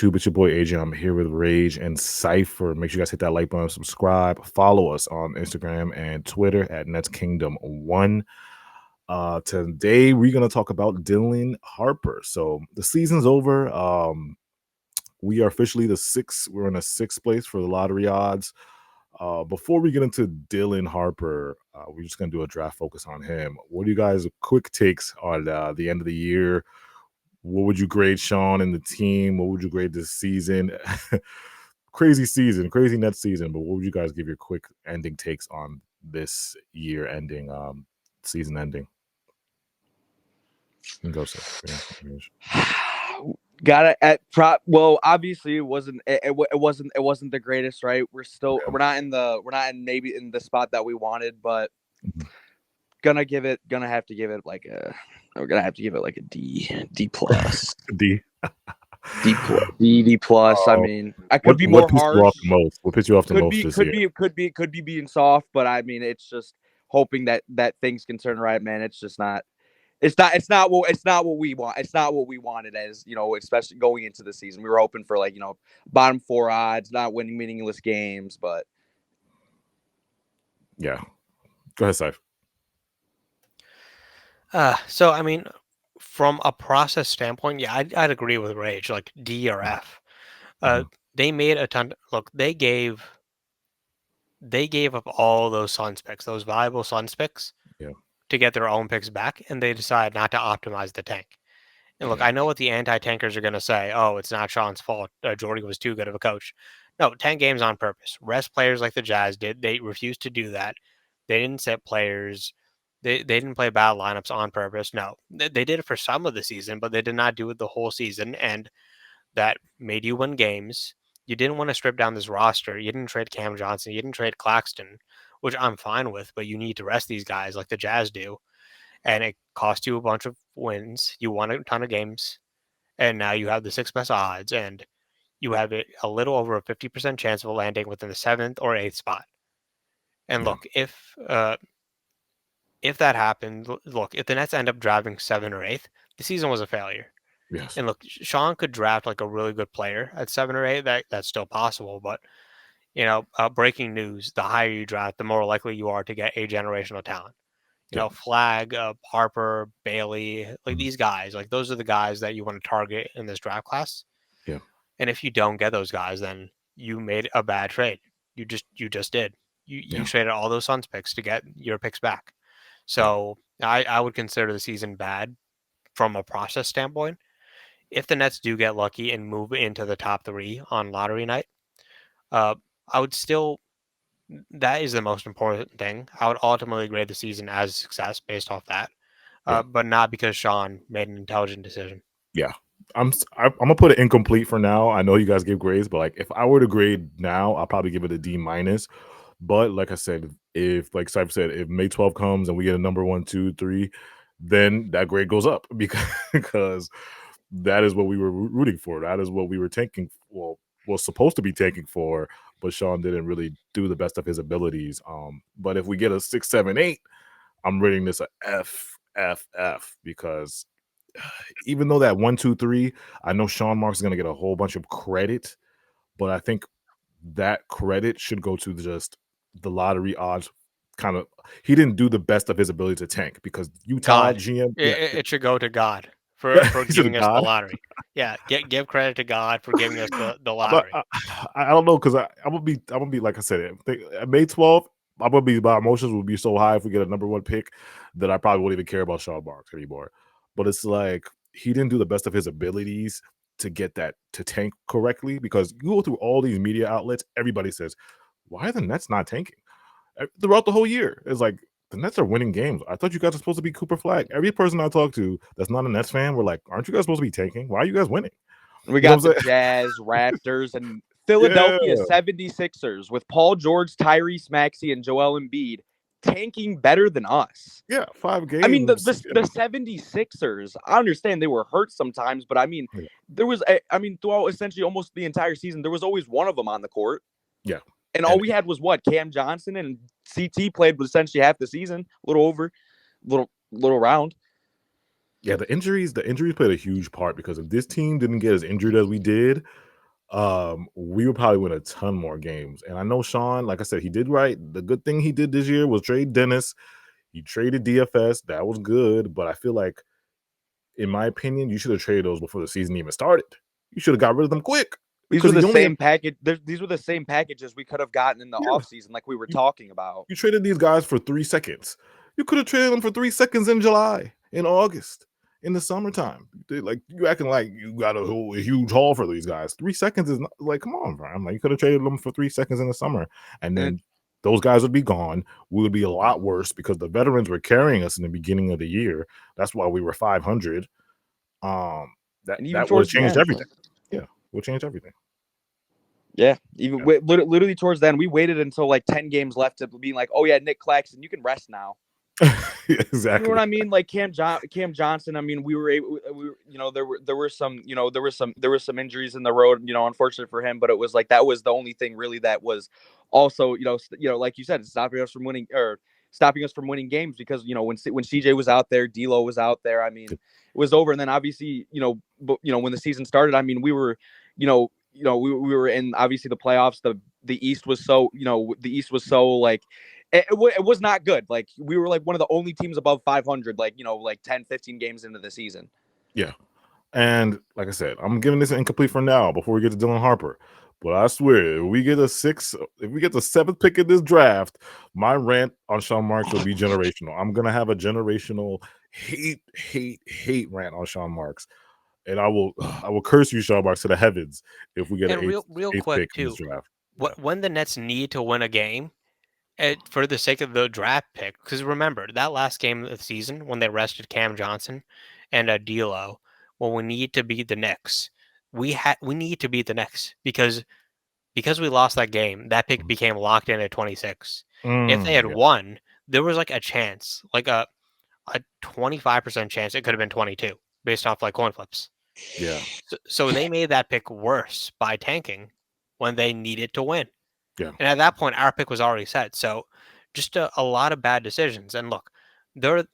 YouTube. It's your boy AJ. I'm here with Rage and Cypher. Make sure you guys hit that like button, subscribe, follow us on Instagram and Twitter at Nets Kingdom 1. Today we're gonna talk about Dylan Harper. So the season's over. We are officially we're in a sixth place for the lottery odds. Before we get into Dylan Harper, we're just gonna do a draft focus on him. What are you guys' quick takes on the end of the year? What would you grade Sean and the team? What would you grade this season? Crazy season, crazy net season. But what would you guys give your quick ending takes on this year ending, season ending? You can go, sir. Well, obviously it wasn't the greatest, right? We're maybe in the spot that we wanted, but gonna have to give it like a D plus. D. D plus. I mean, I could be more harsh. What pissed you off the most this year? Could be being soft, but I mean, it's just hoping that things can turn right, man. It's just not. It's not what we want. It's not what we wanted, as especially going into the season. We were hoping for bottom four odds, not winning meaningless games, but yeah. Go ahead, Saif. So I mean, from a process standpoint, yeah, I'd agree with Rage, like D or F. They made a ton. Look, they gave up all those Suns picks, those valuable Suns picks, to get their own picks back, and they decided not to optimize the tank. And look, I know what the anti-tankers are going to say. Oh, it's not Sean's fault. Jordy was too good of a coach. No, 10 games on purpose. Rest players like the Jazz did. They refused to do that. They didn't set players. They didn't play bad lineups on purpose. No, they did it for some of the season, but they did not do it the whole season, and that made you win games. You didn't want to strip down this roster. You didn't trade Cam Johnson. You didn't trade Claxton, which I'm fine with, but you need to rest these guys like the Jazz do. And it cost you a bunch of wins. You won a ton of games, and now you have the sixth best odds, and you have a little over a 50% chance of landing within the 7th or 8th spot. And look, if that happened, if the Nets end up drafting 7th or 8th, the season was a failure. Yes. And look, Sean could draft like a really good player at 7 or 8. That's still possible, but breaking news: the higher you draft, the more likely you are to get a generational talent. Flagg, Harper, Bailey, these guys, those are the guys that you want to target in this draft class. Yeah. And if you don't get those guys, then you made a bad trade. You just did. You traded all those Suns picks to get your picks back. So I would consider the season bad from a process standpoint. If the Nets do get lucky and move into the top 3 on lottery night, I would still. That is the most important thing. I would ultimately grade the season as a success based off that, but not because Sean made an intelligent decision. Yeah, I'm gonna put it incomplete for now. I know you guys give grades, but if I were to grade now, I'll probably give it a D minus. But like I said, if Cypher said, if May 12th comes and we get a number 1, 2, 3, then that grade goes up because that is what we were rooting for. That is what we were tanking. Well, was supposed to be tanking for, but Sean didn't really do the best of his abilities. But if we get a 6, 7, 8, I'm rating this a F because even though that 1, 2, 3, I know Sean Marks is going to get a whole bunch of credit, but I think that credit should go to just the lottery odds. Kind of, he didn't do the best of his ability to tank because Utah GM. It should go to God for giving us the lottery. Yeah, give credit to God for giving us the lottery. I don't know because I'm gonna be like I said, at May 12th, my emotions will be so high if we get a number 1 pick that I probably won't even care about Sean Marks anymore. But it's he didn't do the best of his abilities to get that to tank correctly, because you go through all these media outlets, everybody says, why are the Nets not tanking? Throughout the whole year, it's the Nets are winning games. I thought you guys were supposed to be Cooper Flagg. Every person I talk to that's not a Nets fan were like, aren't you guys supposed to be tanking? Why are you guys winning? We got the Jazz, Raptors, and Philadelphia 76ers with Paul George, Tyrese Maxey, and Joel Embiid tanking better than us. Yeah, 5 games. I mean, the 76ers, I understand they were hurt sometimes, but I mean, there was, throughout essentially almost the entire season, there was always one of them on the court. Yeah. And all we had was Cam Johnson, and CT played with essentially half the season, a little over, little round. Yeah, the injuries played a huge part, because if this team didn't get as injured as we did, we would probably win a ton more games. And I know Sean, like I said, he did right. The good thing he did this year was trade Dennis. He traded DFS. That was good. But I feel like, in my opinion, you should have traded those before the season even started. You should have got rid of them quick. These were Because the he only same package. These were the same packages we could have gotten in the offseason, like we were talking about. You traded these guys for 3 seconds. You could have traded them for 3 seconds in July, in August, in the summertime. Like, you acting like you got a huge haul for these guys. 3 seconds is not like, come on, bro. Like, you could have traded them for 3 seconds in the summer, and then those guys would be gone. We would be a lot worse because the veterans were carrying us in the beginning of the year. That's why we were 500. That would have changed everything. Yeah, would change everything. Yeah, even literally towards then, we waited until like 10 games left to be like, oh yeah, Nick Claxton, you can rest now. Exactly. You know what I mean? Like Cam Johnson. I mean, we were there were some injuries in the road. Unfortunate for him, but it was like that was the only thing really that was also like you said, stopping us from winning games because when CJ was out there, D'Lo was out there. I mean, it was over, and then obviously when the season started, I mean, we were we were in obviously the playoffs. The East was so like it was not good. Like we were like one of the only teams above 500, like 10, 15 games into the season. Yeah. And like I said, I'm giving this incomplete for now before we get to Dylan Harper. But I swear, if we get the 7th pick in this draft, my rant on Sean Marks will be generational. I'm gonna have a generational hate rant on Sean Marks. And I will curse you, Sean Marks, to the heavens if we get an eighth quick pick in too. this draft. When the Nets need to win a game, for the sake of the draft pick, because remember that last game of the season when they rested Cam Johnson and D'Lo, well, we need to beat the Knicks. We need to beat the Knicks because we lost that game. That pick became locked in at 26. If they had won, there was like a chance, like a 25% chance it could have been 22 based off like coin flips. Yeah. So they made that pick worse by tanking when they needed to win. Yeah. And at that point, our pick was already set. So just a lot of bad decisions. And look, there's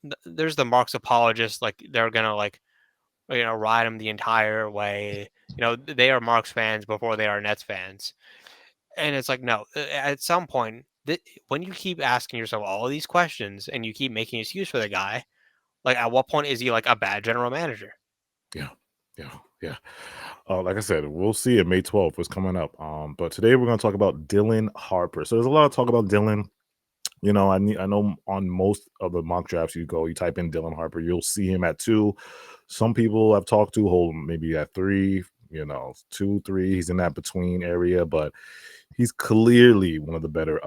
the Marks apologists, like they're gonna like ride him the entire way. They are Marks fans before they are Nets fans. And it's like, no, at some point, when you keep asking yourself all these questions and you keep making excuse for the guy, like at what point is he like a bad general manager? Yeah. Like I said, we'll see it May 12th. What's coming up. But today we're going to talk about Dylan Harper. So there's a lot of talk about Dylan. I know on most of the mock drafts you type in Dylan Harper, you'll see him at 2. Some people I've talked to hold him maybe at 3, 2, 3. He's in that between area, but he's clearly one of the better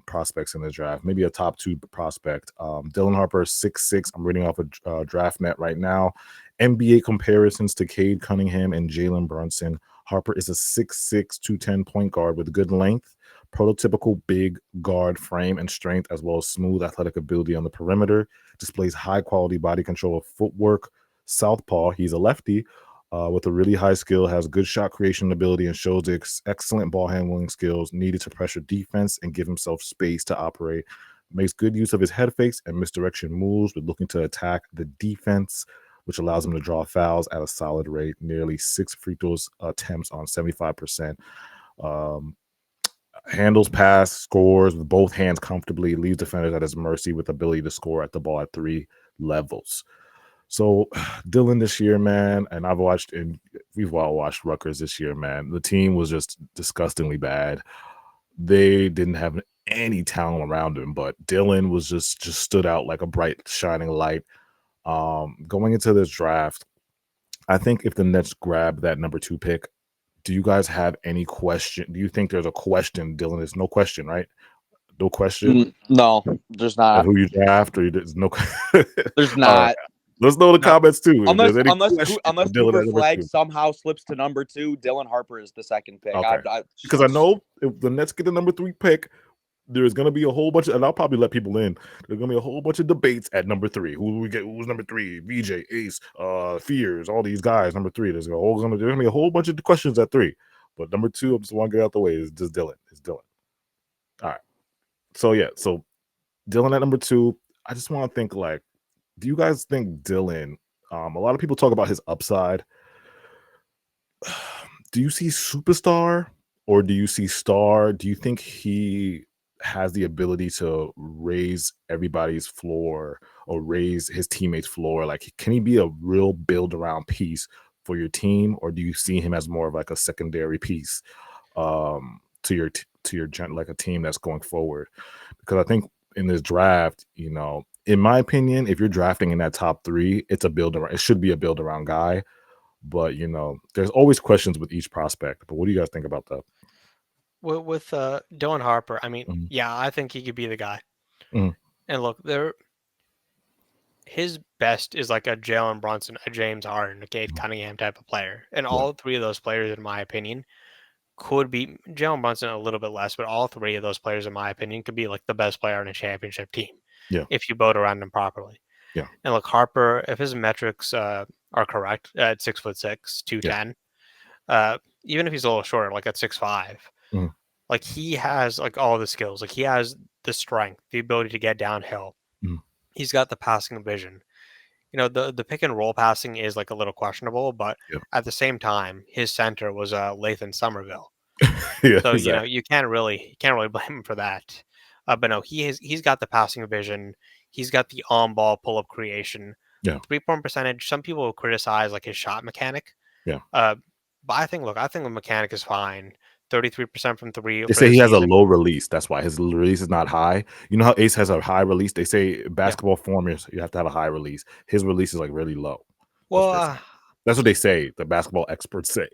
prospects in the draft, maybe a top 2 prospect. Dylan Harper, 6'6". I'm reading off a DraftNet right now. NBA comparisons to Cade Cunningham and Jalen Brunson. Harper is a 6'6", 210 point guard with good length, prototypical big guard frame and strength, as well as smooth athletic ability on the perimeter. Displays high-quality body control of footwork. Southpaw, he's a lefty, with a really high skill, has good shot creation ability, and shows excellent ball handling skills needed to pressure defense and give himself space to operate. Makes good use of his head fakes and misdirection moves with looking to attack the defense, which allows him to draw fouls at a solid rate, nearly 6 free throws attempts on 75%. Handles pass, scores with both hands comfortably, leaves defenders at his mercy with ability to score at the ball at 3 levels. So Dylan this year, man, and we've all watched Rutgers this year, man. The team was just disgustingly bad. They didn't have any talent around him, but Dylan was just stood out like a bright, shining light. Going into this draft, I think if the Nets grab that number 2 pick, do you guys have any question? Do you think there's a question? Dylan, there's no question, right? No question? No, there's not. Who you draft, or there's no There's not. Right. Let's know the comments too. Unless Cooper Flagg somehow slips to number 2, Dylan Harper is the 2nd pick. Okay. Because I know if the Nets get the number 3 pick, there's going to be a whole bunch of, and I'll probably let people in, there's going to be a whole bunch of debates at number 3. Who do we get? Who's number 3? VJ, Ace, Fears, all these guys, number 3. There's going to be a whole bunch of questions at 3. But number 2, I just want to get out the way, is just Dylan. It's Dylan. All right. So, yeah. So, Dylan at number 2, I just want to think, like, do you guys think Dylan, a lot of people talk about his upside. Do you see superstar or do you see star? Do you think he has the ability to raise everybody's floor or raise his teammates' floor? Like, can he be a real build around piece for your team, or do you see him as more of like a secondary piece to your like a team that's going forward? Because I think in this draft, in my opinion, if you're drafting in that top three, it's a build around. It should be a build around guy. But there's always questions with each prospect. But what do you guys think about that? With Dylan Harper, I mean, Mhm, yeah, I think he could be the guy. mhm, And look, his best is like a Jalen Brunson, a James Harden, a Cade mhm. Cunningham type of player. And Yeah, all three of those players, in my opinion, could be Jalen Brunson a little bit less, but all three of those players, in my opinion, could be like the best player on a championship team yeah, if you build around them properly. yeah, And look, Harper, if his metrics are correct at 6'6", yeah, 210, even if he's a little shorter, like at 6'5", mhm, like he has like all the skills. Like he has the strength, the ability to get downhill. mhm, He's got the passing vision. The pick and roll passing is like a little questionable, but yeah, at the same time, his center was Lathan Somerville. yeah, So, exactly. you can't really blame him for that. But no, he's got the passing vision. He's got the on-ball pull-up creation. Yeah, 3-point percentage, some people criticize like his shot mechanic. yeah. Uh, but I think the mechanic is fine. 33% from three They for say the he has a season. low release. That's why his release is not high. You know how Ace has a high release? They say Yeah. basketball formulas, you have to have a high release. His release is like really low. That's Well, what they say. That's what they say. The basketball experts say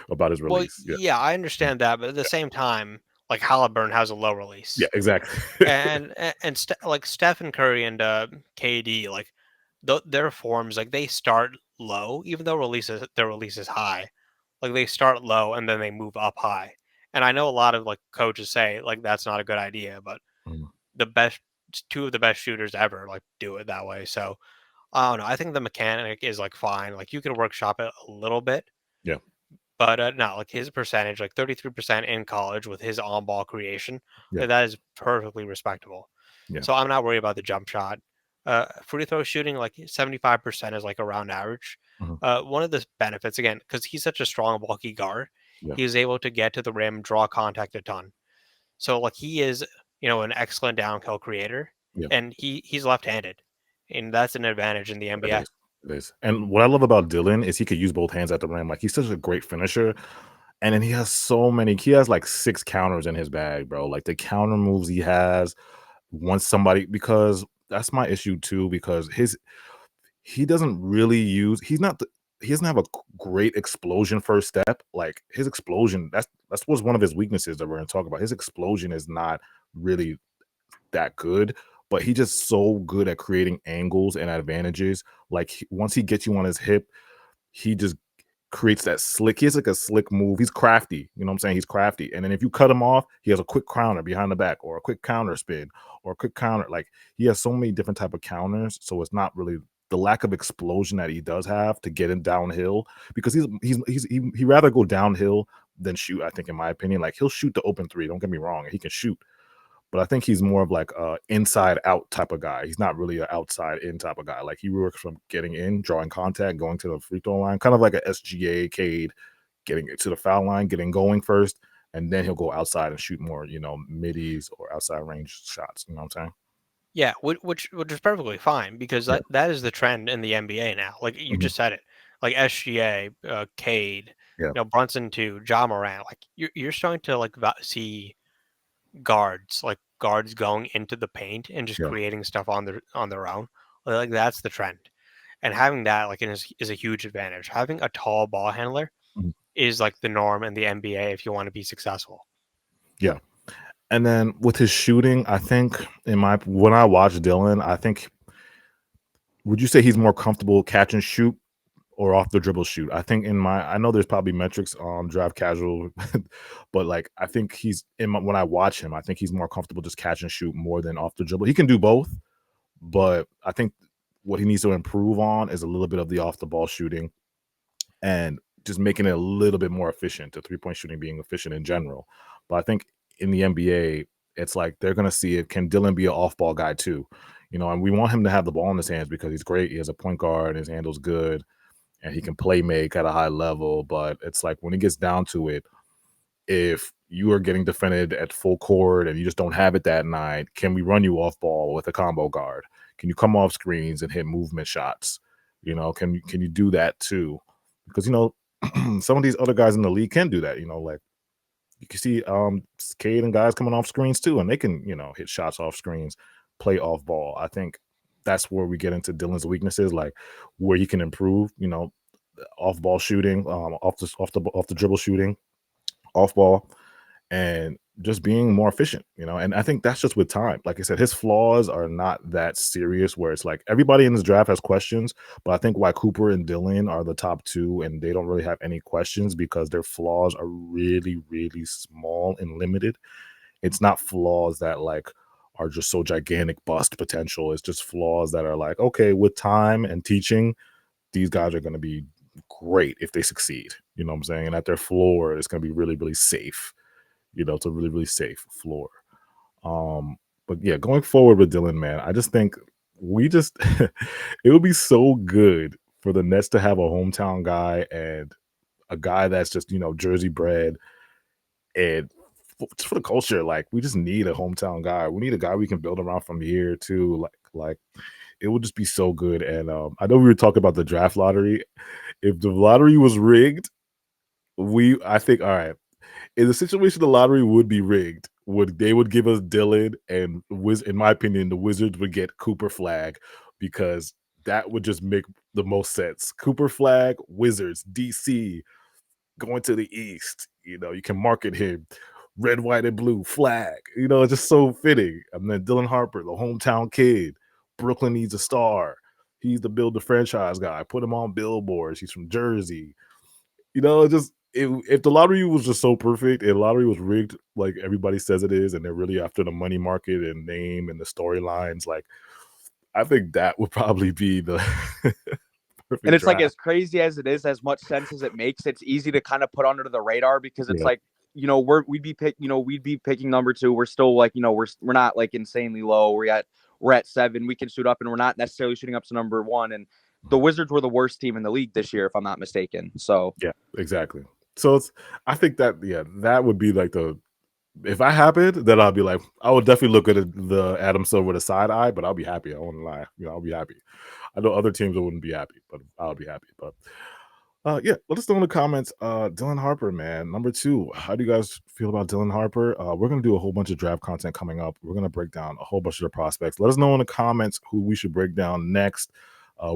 about his well, release. Yeah. yeah, I Mhm. understand that, but at the same time, like Halliburton has a low Yeah, release. exactly. Like Stephen Curry and KD, like their forms, like they start low, even though their release is high. Like they start low and then they move up high. And I know a lot of like coaches say like that's not a good idea, but Mhm. the best two of the best shooters ever like do it that way. So I don't know. I think the mechanic is like fine. Like you can workshop it a little bit, Yeah, but no, like his percentage, like 33% in college with his on-ball creation, yeah, like, that is perfectly respectable. yeah. So I'm not worried about the jump shot. Free throw shooting, like 75% is like around average. Mhm. One of the benefits, again, because he's such a strong, bulky guard, Yeah, he is able to get to the rim, draw contact a ton. So like he is, an excellent downhill creator, yeah. and he's left-handed, and that's an advantage in the It NBA. is. It is. And what I love about Dylan is he could use both hands at the rim. Like he's such a great finisher. And then he has like 6 counters in his bag, bro. Like the counter moves he has once somebody because that's my issue too, because he doesn't really use he doesn't have a great explosion first step. Like his explosion, that's was one of his weaknesses that we're gonna talk about. His explosion is not really that good, but he just so good at creating angles and advantages. Like once he gets you on his hip, he just creates that slick. He has like a slick move. He's crafty. You know what I'm saying? He's crafty. And then if you cut him off, he has a quick counter behind the back, or a quick counter spin, or a quick counter. Like he has so many different type of counters. So it's not really the lack of explosion that he does have to get him downhill, because he rather go downhill than shoot. I think, in my opinion, like he'll shoot the open three. Don't get me wrong, and he can shoot, but I think he's more of like a inside out type of guy. He's not really an outside in type of guy. Like he works from getting in, drawing contact, going to the free throw line, kind of like a SGA Cade, getting it to the foul line, getting going first, and then he'll go outside and shoot more, middies or outside range shots. You know what I'm saying? Yeah, which is perfectly fine because Yeah. that is the trend in the NBA now. Like you Mhm. just said it, like SGA, Cade, Yeah. Brunson too, Ja Morant. Like you're starting to like see guards going into the paint and just Yeah. creating stuff on their own. Like that's the trend, and having that like is a huge advantage. Having a tall ball handler Mhm. is like the norm in the NBA if you want to be successful. Yeah. And then with his shooting, I think when I watch Dylan, I think, would you say he's more comfortable catch and shoot or off the dribble shoot? I think I know there's probably metrics on Draft Casual, but like I think when I watch him, I think he's more comfortable just catch and shoot more than off the dribble. He can do both, but I think what he needs to improve on is a little bit of the off the ball shooting and just making it a little bit more efficient. The 3-point shooting being efficient in general, but I think in the NBA, it's like they're gonna see it. Can Dylan be an off ball guy too? And we want him to have the ball in his hands because he's great. He has a point guard. His handle's good, and he can play make at a high level. But it's like when it gets down to it, if you are getting defended at full court and you just don't have it that night, can we run you off ball with a combo guard? Can you come off screens and hit movement shots? Can you do that too? Because some of these other guys in the league can do that. Like you can see Cade and guys coming off screens too, and they can hit shots off screens, play off ball. I think that's where we get into Dylan's weaknesses, like where he can improve. Off ball shooting, off the dribble shooting, off ball, and just being more efficient, and I think that's just with time. Like I said, his flaws are not that serious where it's like everybody in this draft has questions, but I think why Cooper and Dylan are the top two and they don't really have any questions because their flaws are really, really small and limited. It's not flaws that like are just so gigantic bust potential. It's just flaws that are like, okay, with time and teaching, these guys are going to be great if they succeed. You know what I'm saying? And at their floor, it's going to be really, really safe. It's a really, really safe floor. But yeah, going forward with Dylan, man, I just think it would be so good for the Nets to have a hometown guy and a guy that's just, Jersey bred, and just for the culture. Like we just need a hometown guy. We need a guy we can build around from here too. Like it would just be so good. And I know we were talking about the draft lottery. If the lottery was rigged, I think, all right, in the situation the lottery would be rigged, they would give us Dylan and in my opinion, the Wizards would get Cooper Flagg because that would just make the most sense. Cooper Flagg, Wizards, DC, going to the East. You can market him red, white, and blue flag. It's just so fitting. And then Dylan Harper, the hometown kid. Brooklyn needs a star. He's the build the franchise guy. Put him on billboards. He's from Jersey. If the lottery was just so perfect and the lottery was rigged like everybody says it is, and they're really after the money market and name and the storylines, like I think that would probably be the perfect And it's draft. like as crazy as it is, as much sense as it makes, it's easy to kind of put under the radar because it's like, we'd be picking number 2. We're still like, we're not like insanely low. We're at 7. We can shoot up, and we're not necessarily shooting up to number 1. And the Wizards were the worst team in the league this year, if I'm not mistaken. So yeah, exactly. So I think that that would be like if I happened, then I'll be like, I would definitely look at the Adam Silver with a side eye, but I'll be happy. I won't lie. I'll be happy. I know other teams wouldn't be happy, but I'll be happy. But yeah, let us know in the comments. Dylan Harper, man, number 2. How do you guys feel about Dylan Harper? We're gonna do a whole bunch of draft content coming up. We're gonna break down a whole bunch of the prospects. Let us know in the comments who we should break down next.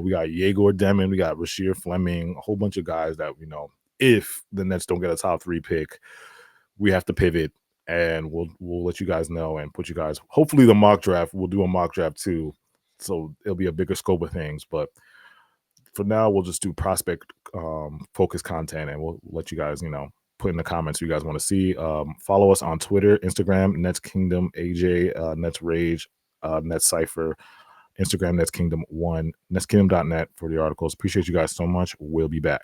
We got Yegor Demon, we got Rasheer Fleming, a whole bunch of guys that if the Nets don't get a top 3 pick, we have to pivot, and we'll let you guys know and put you guys. Hopefully, the mock draft. We'll do a mock draft too, so it'll be a bigger scope of things. But for now, we'll just do prospect focused content, and we'll let you guys, put in the comments who you guys want to see. Follow us on Twitter, Instagram, Nets Kingdom, AJ, Nets Rage, Nets Cipher, Instagram, Nets Kingdom 1, netskingdom.net for the articles. Appreciate you guys so much. We'll be back.